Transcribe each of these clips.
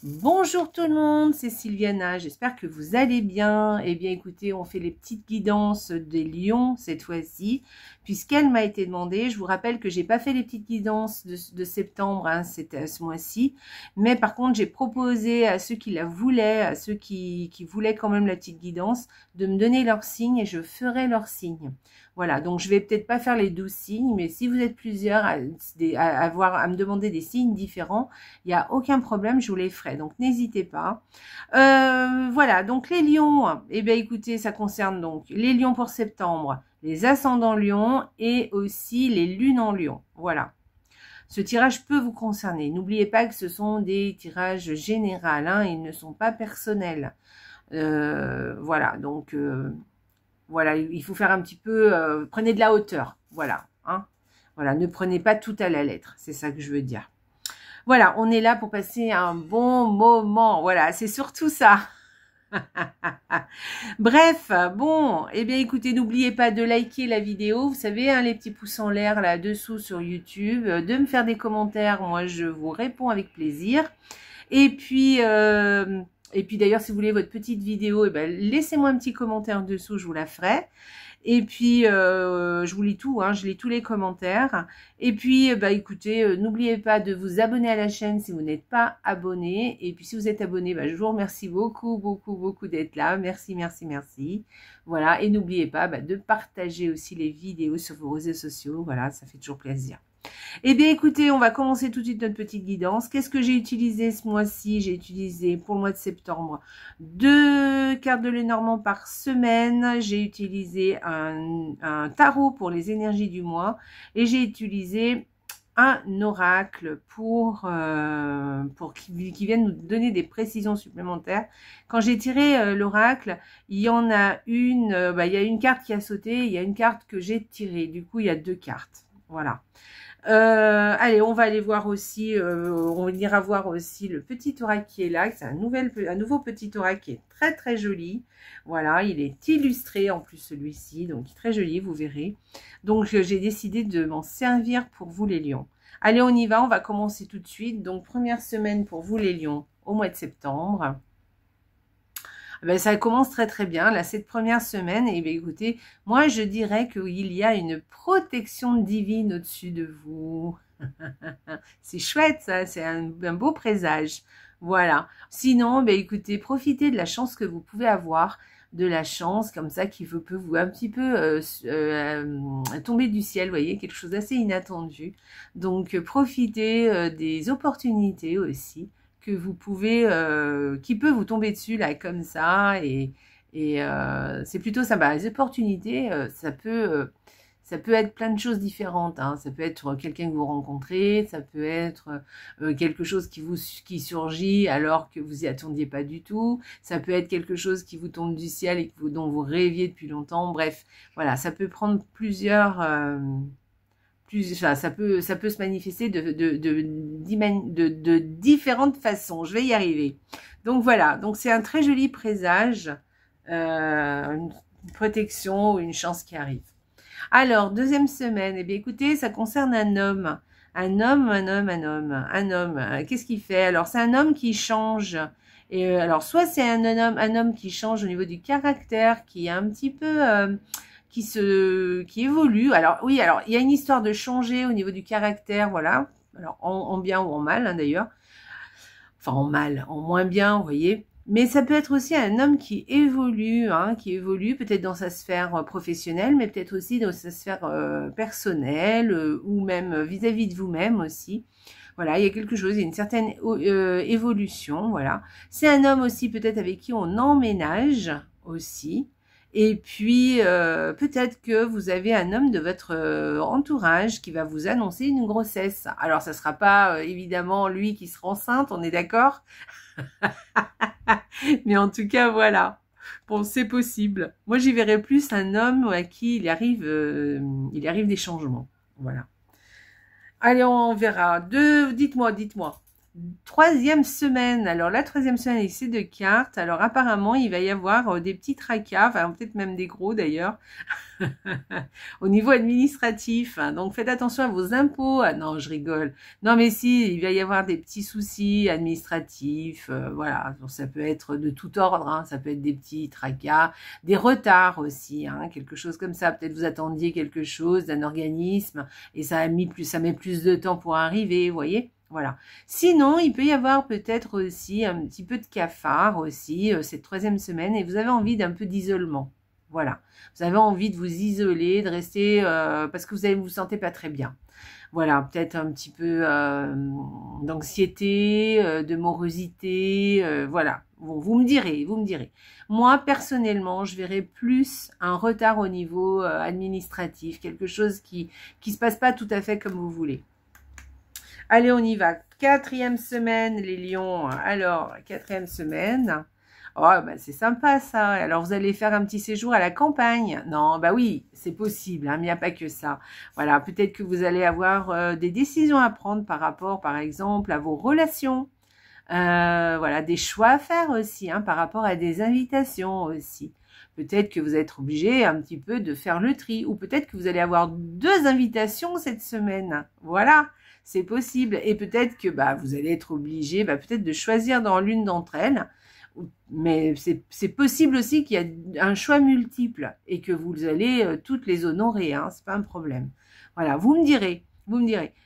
Bonjour tout le monde, c'est Sylviana, j'espère que vous allez bien. Eh bien écoutez, on fait les petites guidances des lions cette fois-ci, puisqu'elle m'a été demandée. Je vous rappelle que j'ai pas fait les petites guidances de septembre, hein, c'était ce mois-ci, mais par contre j'ai proposé à ceux qui la voulaient, à ceux qui voulaient quand même la petite guidance, de me donner leur signe et je ferai leur signe. Voilà, donc je vais peut-être pas faire les 12 signes, mais si vous êtes plusieurs à me demander des signes différents, il n'y a aucun problème, je vous les ferai. Donc n'hésitez pas. Voilà, donc les lions, eh bien écoutez, ça concerne donc les lions pour septembre, les ascendants lions et aussi les lunes en lion. Voilà. Ce tirage peut vous concerner. N'oubliez pas que ce sont des tirages généraux, hein, ils ne sont pas personnels. Voilà, donc voilà, il faut faire un petit peu, prenez de la hauteur, voilà, hein. Voilà, ne prenez pas tout à la lettre, c'est ça que je veux dire. Voilà, on est là pour passer un bon moment. Voilà, c'est surtout ça. Bref, bon, eh bien écoutez, n'oubliez pas de liker la vidéo. Vous savez, hein, les petits pouces en l'air là-dessous sur YouTube. De me faire des commentaires, moi je vous réponds avec plaisir. Et puis d'ailleurs, si vous voulez votre petite vidéo, eh ben, laissez-moi un petit commentaire dessous, je vous la ferai. Et puis, je vous lis tout, hein, je lis tous les commentaires. Et puis, bah, écoutez, n'oubliez pas de vous abonner à la chaîne si vous n'êtes pas abonné. Et puis, si vous êtes abonné, bah, je vous remercie beaucoup, beaucoup, beaucoup d'être là. Merci, merci, merci. Voilà, et n'oubliez pas de partager aussi les vidéos sur vos réseaux sociaux. Voilà, ça fait toujours plaisir. Eh bien, écoutez, on va commencer tout de suite notre petite guidance. Qu'est-ce que j'ai utilisé ce mois-ci? J'ai utilisé pour le mois de septembre 2 cartes de Lenormand par semaine. J'ai utilisé un tarot pour les énergies du mois. Et j'ai utilisé un oracle pour qui vienne nous donner des précisions supplémentaires. Quand j'ai tiré l'oracle, il y en a une, il y a une carte qui a sauté, il y a une carte que j'ai tirée. Du coup, il y a 2 cartes. Voilà. Allez, on va aller voir aussi, on ira voir aussi le petit oracle qui est là. C'est un nouveau petit oracle qui est très très joli. Voilà, il est illustré en plus celui-ci, donc très joli, vous verrez. Donc j'ai décidé de m'en servir pour vous les lions. Allez, on y va, on va commencer tout de suite. Donc première semaine pour vous les lions au mois de septembre. Ben, ça commence très très bien, là, cette première semaine. Et bien, écoutez, moi, je dirais qu'il y a une protection divine au-dessus de vous. C'est chouette, ça, c'est un beau présage. Voilà. Sinon, ben, écoutez, profitez de la chance que vous pouvez avoir, de la chance comme ça qui peut vous un petit peu tomber du ciel, vous voyez, quelque chose d'assez inattendu. Donc, profitez des opportunités aussi que vous pouvez, qui peut vous tomber dessus là comme ça, et c'est plutôt ça. Les opportunités, ça peut être plein de choses différentes, hein. Ça peut être quelqu'un que vous rencontrez, ça peut être quelque chose qui surgit alors que vous y attendiez pas du tout, ça peut être quelque chose qui vous tombe du ciel et dont vous rêviez depuis longtemps. Bref, voilà, ça peut prendre plusieurs ça peut se manifester de différentes façons. Je vais y arriver. Donc voilà, donc c'est un très joli présage, une protection ou une chance qui arrive. Alors, deuxième semaine, eh bien écoutez, ça concerne un homme. Un homme. Qu'est-ce qu'il fait? Alors, c'est un homme qui change. Et alors, soit c'est un homme qui change au niveau du caractère, qui est un petit peu qui évolue. Alors oui, alors il y a une histoire de changer au niveau du caractère, voilà. Alors en bien ou en mal, hein, d'ailleurs. Enfin en mal, en moins bien, vous voyez. Mais ça peut être aussi un homme qui évolue, hein, peut-être dans sa sphère professionnelle, mais peut-être aussi dans sa sphère personnelle, ou même vis-à-vis de vous-même aussi. Voilà, il y a quelque chose, il y a une certaine évolution, voilà. C'est un homme aussi peut-être avec qui on emménage aussi. Et puis, peut-être que vous avez un homme de votre entourage qui va vous annoncer une grossesse. Alors, ça ne sera pas évidemment lui qui sera enceinte, on est d'accord? Mais en tout cas, voilà. Bon, c'est possible. Moi, j'y verrais plus un homme à qui il arrive des changements. Voilà. Allez, on verra. Dites-moi. Troisième semaine, alors la troisième semaine avec ces deux cartes, alors apparemment il va y avoir des petits tracas, enfin peut-être même des gros d'ailleurs, au niveau administratif, hein. Donc faites attention à vos impôts. Ah non, je rigole. Non mais si, il va y avoir des petits soucis administratifs, voilà, donc ça peut être de tout ordre, hein. Ça peut être des petits tracas, des retards aussi, hein, quelque chose comme ça. Peut-être vous attendiez quelque chose d'un organisme et ça met plus de temps pour arriver, vous voyez. Voilà. Sinon, il peut y avoir peut-être aussi un petit peu de cafard aussi cette troisième semaine et vous avez envie d'un peu d'isolement. Voilà. Vous avez envie de vous isoler, de rester parce que vous sentez pas très bien. Voilà, peut-être un petit peu d'anxiété, de morosité, voilà. Bon, vous me direz. Moi, personnellement, je verrais plus un retard au niveau administratif, quelque chose qui se passe pas tout à fait comme vous voulez. Allez, on y va. Quatrième semaine, les lions. Alors, quatrième semaine. Oh, bah, c'est sympa ça. Alors, vous allez faire un petit séjour à la campagne. Non, bah oui, c'est possible, hein, mais il n'y a pas que ça. Voilà, peut-être que vous allez avoir des décisions à prendre par rapport, par exemple, à vos relations. Voilà, des choix à faire aussi, hein, par rapport à des invitations aussi. Peut-être que vous êtes obligé un petit peu de faire le tri. Ou peut-être que vous allez avoir 2 invitations cette semaine. Voilà. C'est possible. Et peut-être que vous allez être obligé peut-être de choisir dans l'une d'entre elles. Mais c'est possible aussi qu'il y a un choix multiple et que vous allez toutes les honorer. Hein, c'est pas un problème. Voilà, vous me direz.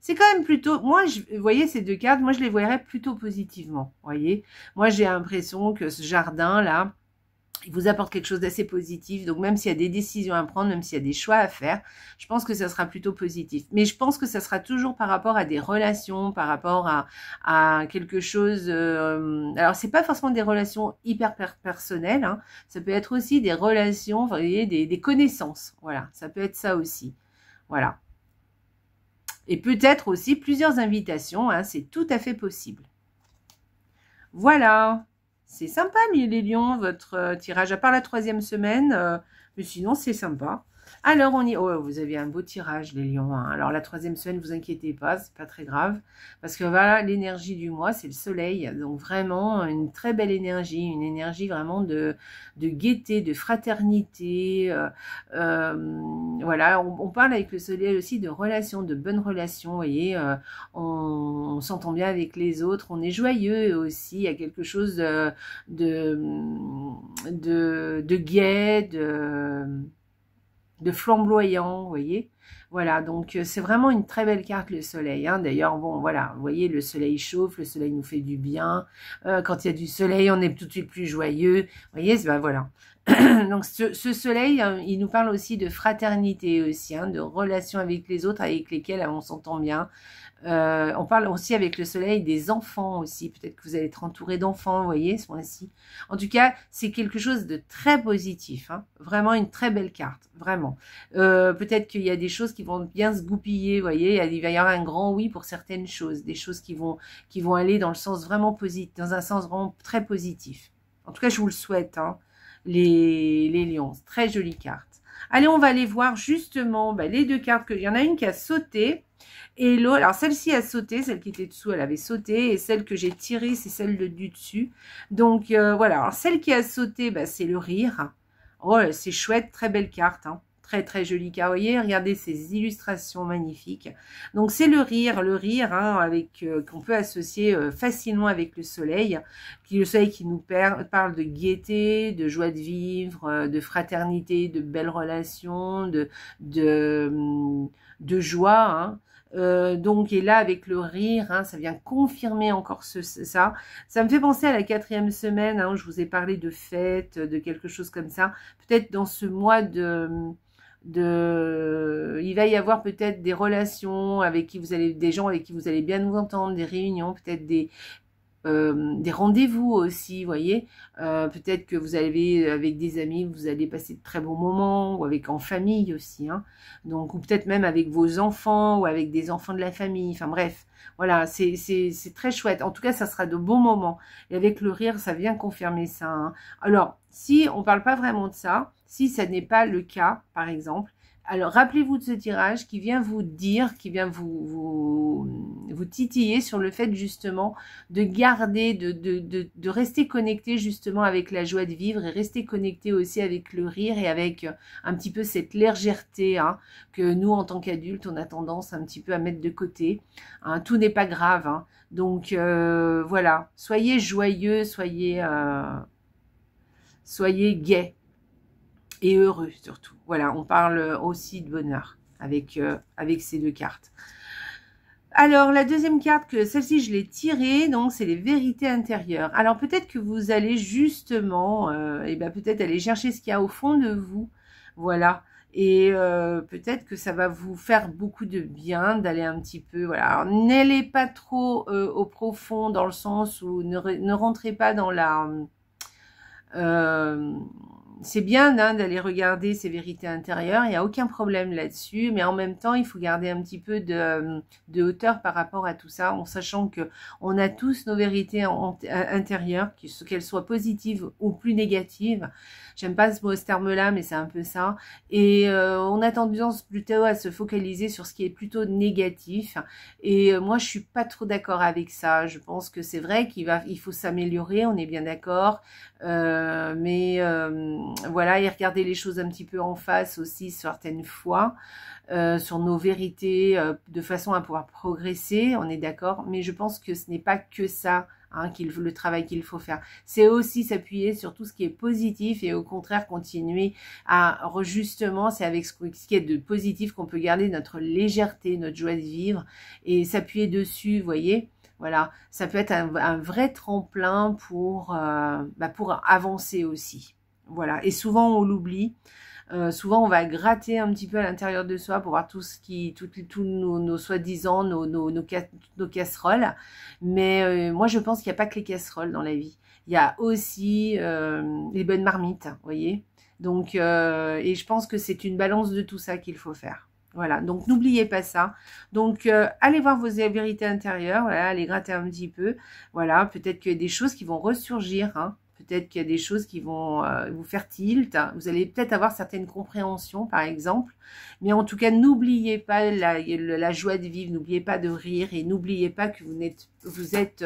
C'est quand même plutôt... Moi, vous voyez ces deux cartes, moi je les verrais plutôt positivement. Voyez, moi j'ai l'impression que ce jardin-là, il vous apporte quelque chose d'assez positif. Donc, même s'il y a des décisions à prendre, même s'il y a des choix à faire, je pense que ça sera plutôt positif. Mais je pense que ça sera toujours par rapport à des relations, par rapport à quelque chose... alors, c'est pas forcément des relations hyper personnelles. Hein. Ça peut être aussi des relations, vous voyez, des connaissances. Voilà, ça peut être ça aussi. Voilà. Et peut-être aussi plusieurs invitations. Hein, c'est tout à fait possible. Voilà. C'est sympa, les lions, votre tirage, à part la troisième semaine, mais sinon, c'est sympa. Alors, oh, vous avez un beau tirage, les lions. Hein. Alors, la troisième semaine, vous inquiétez pas, c'est pas très grave. Parce que voilà, l'énergie du mois, c'est le soleil. Donc, vraiment, une très belle énergie. Une énergie vraiment de gaieté, de fraternité. Voilà, on parle avec le soleil aussi de relations, de bonnes relations. Vous voyez, on s'entend bien avec les autres. On est joyeux aussi. Il y a quelque chose de gai, de flamboyant, vous voyez. Voilà, donc c'est vraiment une très belle carte, le soleil. Hein. D'ailleurs, bon, voilà, vous voyez, le soleil chauffe, le soleil nous fait du bien. Quand il y a du soleil, on est tout de suite plus joyeux. Vous voyez, voilà. Donc, ce soleil, il nous parle aussi de fraternité aussi, hein, de relations avec les autres, avec lesquelles on s'entend bien. On parle aussi avec le soleil des enfants aussi. Peut-être que vous allez être entouré d'enfants, vous voyez, ce mois-ci. En tout cas, c'est quelque chose de très positif. Hein. Vraiment une très belle carte, vraiment. Peut-être qu'il y a des choses qui vont bien se goupiller, vous voyez. Il va y avoir un grand oui pour certaines choses. Des choses qui vont aller dans le sens vraiment positif, dans un sens vraiment très positif. En tout cas, je vous le souhaite, hein, les lions. Très jolie carte. Allez, on va aller voir justement les deux cartes. Il y en a une qui a sauté. Et l'autre, alors celle-ci a sauté, celle qui était dessous, elle avait sauté. Et celle que j'ai tirée, c'est celle du dessus. Donc, voilà. Alors, celle qui a sauté, c'est le rire. Oh, c'est chouette, très belle carte. Hein. Très, très jolie carte. Vous voyez, regardez ces illustrations magnifiques. Donc, c'est le rire hein, qu'on peut associer facilement avec le soleil. Le soleil qui nous parle de gaieté, de joie de vivre, de fraternité, de belles relations, de joie, hein. Donc, et là, avec le rire, hein, ça vient confirmer encore ça. Ça me fait penser à la quatrième semaine, hein, où je vous ai parlé de fête, de quelque chose comme ça. Peut-être dans ce mois il va y avoir peut-être des relations des gens avec qui vous allez bien vous entendre, des réunions, peut-être des rendez-vous aussi, vous voyez. Peut-être que vous allez avec des amis, vous allez passer de très bons moments, ou en famille aussi, hein. Donc, ou peut-être même avec vos enfants, ou avec des enfants de la famille, enfin bref, voilà, c'est très chouette. En tout cas, ça sera de bons moments. Et avec le rire, ça vient confirmer ça, hein. Alors, si on parle pas vraiment de ça, si ça n'est pas le cas, par exemple, Alors, rappelez-vous de ce tirage qui vient vous dire, qui vient vous titiller sur le fait justement de garder, de rester connecté justement avec la joie de vivre et rester connecté aussi avec le rire et avec un petit peu cette légèreté hein, que nous, en tant qu'adultes, on a tendance un petit peu à mettre de côté. Hein, tout n'est pas grave. Hein. Donc, voilà, soyez joyeux, soyez gai. Et heureux surtout. Voilà, on parle aussi de bonheur avec ces deux cartes. Alors, la deuxième carte, que celle-ci, je l'ai tirée, donc c'est les vérités intérieures. Alors, peut-être que vous allez justement, peut-être aller chercher ce qu'il y a au fond de vous. Voilà. Et peut-être que ça va vous faire beaucoup de bien d'aller un petit peu, voilà. Alors, n'allez pas trop au profond dans le sens où ne rentrez pas dans la... c'est bien hein, d'aller regarder ses vérités intérieures, il n'y a aucun problème là-dessus, mais en même temps, il faut garder un petit peu de hauteur par rapport à tout ça, en sachant que on a tous nos vérités intérieures, qu'elles soient positives ou plus négatives. J'aime pas ce terme-là, mais c'est un peu ça. Et on a tendance plutôt à se focaliser sur ce qui est plutôt négatif. Et moi, je suis pas trop d'accord avec ça. Je pense que c'est vrai il faut s'améliorer, on est bien d'accord. Mais voilà, et regarder les choses un petit peu en face aussi certaines fois, sur nos vérités, de façon à pouvoir progresser, on est d'accord, mais je pense que ce n'est pas que ça, hein, le travail qu'il faut faire. C'est aussi s'appuyer sur tout ce qui est positif et au contraire continuer à justement, c'est avec ce qui est de positif qu'on peut garder notre légèreté, notre joie de vivre et s'appuyer dessus, vous voyez. Voilà, ça peut être un vrai tremplin pour avancer aussi. Voilà, et souvent on l'oublie. Souvent on va gratter un petit peu à l'intérieur de soi pour voir tout ce qui, tous nos soi-disant, nos casseroles. Mais moi je pense qu'il n'y a pas que les casseroles dans la vie. Il y a aussi les bonnes marmites, vous voyez. Donc, et je pense que c'est une balance de tout ça qu'il faut faire. Voilà, donc n'oubliez pas ça. Donc, allez voir vos vérités intérieures, voilà, allez gratter un petit peu. Voilà, peut-être qu'il y a des choses qui vont ressurgir, hein. Peut-être qu'il y a des choses qui vont vous faire tilt. Vous allez peut-être avoir certaines compréhensions, par exemple. Mais en tout cas, n'oubliez pas la joie de vivre, n'oubliez pas de rire et n'oubliez pas que vous êtes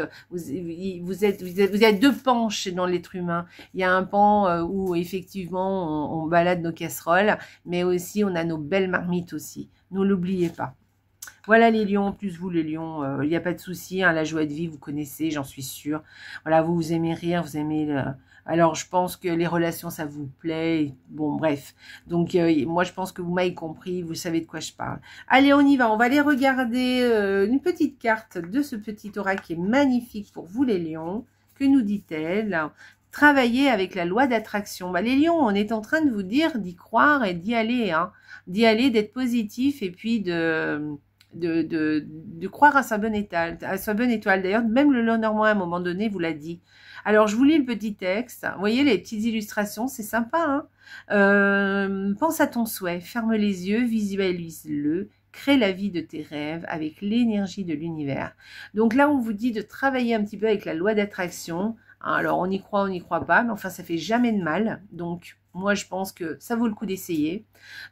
deux pans dans l'être humain. Il y a un pan où effectivement on balade nos casseroles, mais aussi on a nos belles marmites aussi. Ne l'oubliez pas. Voilà les lions, en plus vous les lions, il n'y a pas de souci, hein, la joie de vivre, vous connaissez, j'en suis sûre. Voilà, vous aimez rire, vous aimez... Alors je pense que les relations, ça vous plaît. Bon, bref. Donc moi, je pense que vous m'avez compris, vous savez de quoi je parle. Allez, on y va, on va aller regarder une petite carte de ce petit oracle qui est magnifique pour vous les lions. Que nous dit-elle ? Travailler avec la loi d'attraction. Les lions, on est en train de vous dire d'y croire et d'y aller, hein. D'y aller, d'être positif et puis de croire à sa bonne étoile. D'ailleurs, même le Lenormand, à un moment donné, vous l'a dit. Alors, je vous lis le petit texte. Vous voyez les petites illustrations, c'est sympa. Hein, pense à ton souhait, ferme les yeux, visualise-le, crée la vie de tes rêves avec l'énergie de l'univers. Donc là, on vous dit de travailler un petit peu avec la loi d'attraction. Alors, on y croit, on n'y croit pas, mais enfin, ça fait jamais de mal. Donc, moi, je pense que ça vaut le coup d'essayer.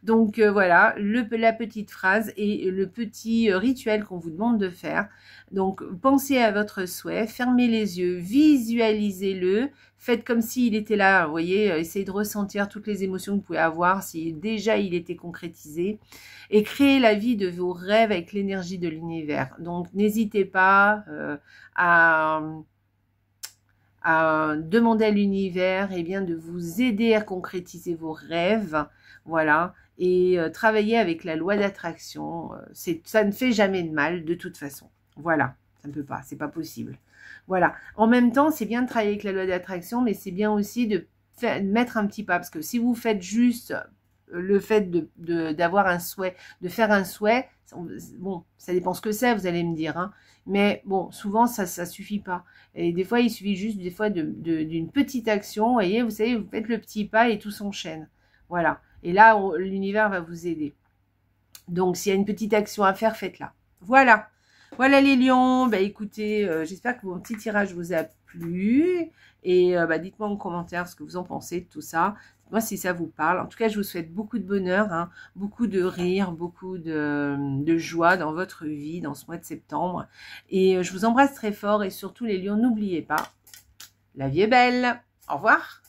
Donc, voilà, la petite phrase et le petit rituel qu'on vous demande de faire. Donc, pensez à votre souhait, fermez les yeux, visualisez-le, faites comme s'il était là, vous voyez, essayez de ressentir toutes les émotions que vous pouvez avoir, si déjà il était concrétisé, et créez la vie de vos rêves avec l'énergie de l'univers. Donc, n'hésitez pas à demander à l'univers de vous aider à concrétiser vos rêves, voilà, et travailler avec la loi d'attraction. Ça ne fait jamais de mal de toute façon. Voilà, ça ne peut pas, c'est pas possible. Voilà. En même temps, c'est bien de travailler avec la loi d'attraction, mais c'est bien aussi de mettre un petit pas, parce que si vous faites juste le fait d'avoir un souhait, de faire un souhait, bon, ça dépend ce que c'est, vous allez me dire, hein, mais bon, souvent ça suffit pas. Et des fois, il suffit juste d'une petite action, vous voyez, vous savez, vous faites le petit pas et tout s'enchaîne. Voilà. Et là, l'univers va vous aider. Donc, s'il y a une petite action à faire, faites-la. Voilà. Voilà les lions. Écoutez, j'espère que mon petit tirage vous a plu. Et dites-moi en commentaire ce que vous en pensez de tout ça. Dites-moi si ça vous parle. En tout cas, je vous souhaite beaucoup de bonheur, hein, beaucoup de rire, beaucoup de joie dans votre vie, dans ce mois de septembre. Et je vous embrasse très fort et surtout les lions, n'oubliez pas, la vie est belle. Au revoir.